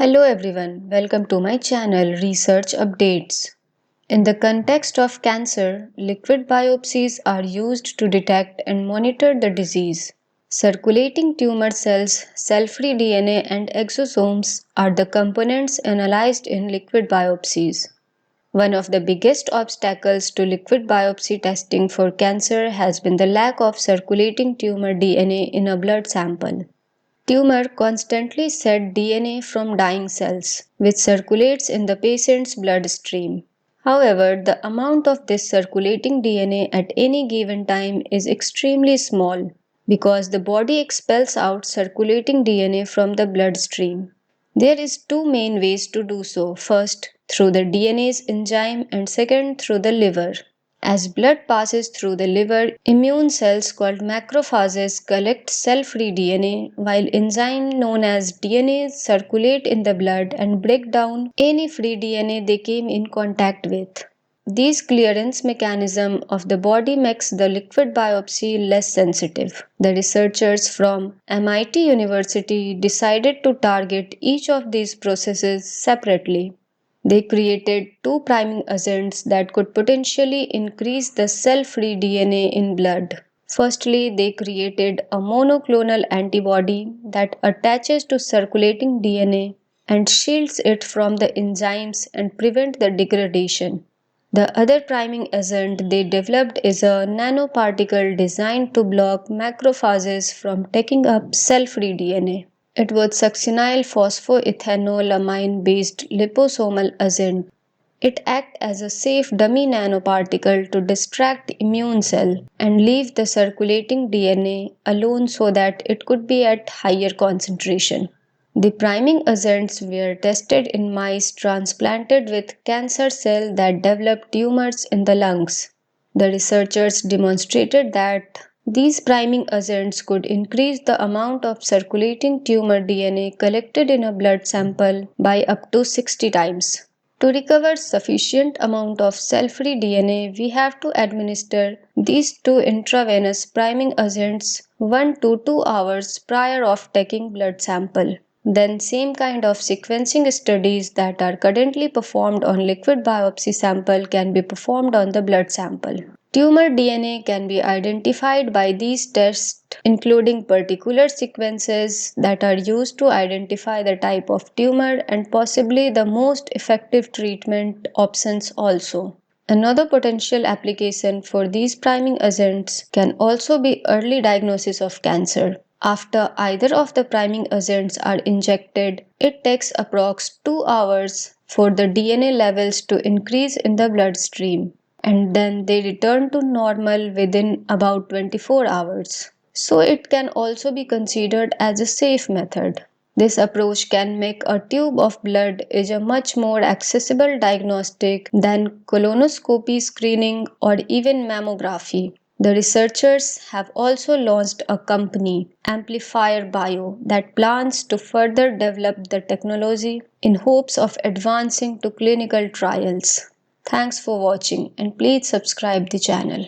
Hello everyone, welcome to my channel Research Updates. In the context of cancer, liquid biopsies are used to detect and monitor the disease. Circulating tumor cells, cell-free DNA, and exosomes are the components analyzed in liquid biopsies. One of the biggest obstacles to liquid biopsy testing for cancer has been the lack of circulating tumor DNA in a blood sample. Tumor constantly shed DNA from dying cells, which circulates in the patient's bloodstream. However, the amount of this circulating DNA at any given time is extremely small because the body expels out circulating DNA from the bloodstream. There is two main ways to do so. First, through the DNase enzyme, and second, through the liver. As blood passes through the liver, immune cells called macrophages collect cell-free DNA, while enzymes known as DNase circulate in the blood and break down any free DNA they came in contact with. These clearance mechanism of the body makes the liquid biopsy less sensitive. The researchers from MIT University decided to target each of these processes separately. They created two priming agents that could potentially increase the cell-free DNA in blood. Firstly, they created a monoclonal antibody that attaches to circulating DNA and shields it from the enzymes and prevent the degradation. The other priming agent they developed is a nanoparticle designed to block macrophages from taking up cell-free DNA. It was succinyl phosphoethanolamine based liposomal agent. It acts as a safe dummy nanoparticle to distract immune cell and leave the circulating DNA alone so that it could be at higher concentration. The priming agents were tested in mice transplanted with cancer cells that developed tumors in the lungs. The researchers demonstrated that these priming agents could increase the amount of circulating tumor DNA collected in a blood sample by up to 60 times. To recover sufficient amount of cell-free DNA, we have to administer these two intravenous priming agents 1 to 2 hours prior of taking blood sample. Then same kind of sequencing studies that are currently performed on liquid biopsy sample can be performed on the blood sample. Tumor DNA can be identified by these tests, including particular sequences that are used to identify the type of tumor and possibly the most effective treatment options also. Another potential application for these priming agents can also be early diagnosis of cancer. After either of the priming agents are injected, it takes approx 2 hours for the DNA levels to increase in the bloodstream, and then they return to normal within about 24 hours. So it can also be considered as a safe method. This approach can make a tube of blood is a much more accessible diagnostic than colonoscopy screening or even mammography. The researchers have also launched a company, Amplifier Bio, that plans to further develop the technology in hopes of advancing to clinical trials. Thanks for watching and please subscribe the channel.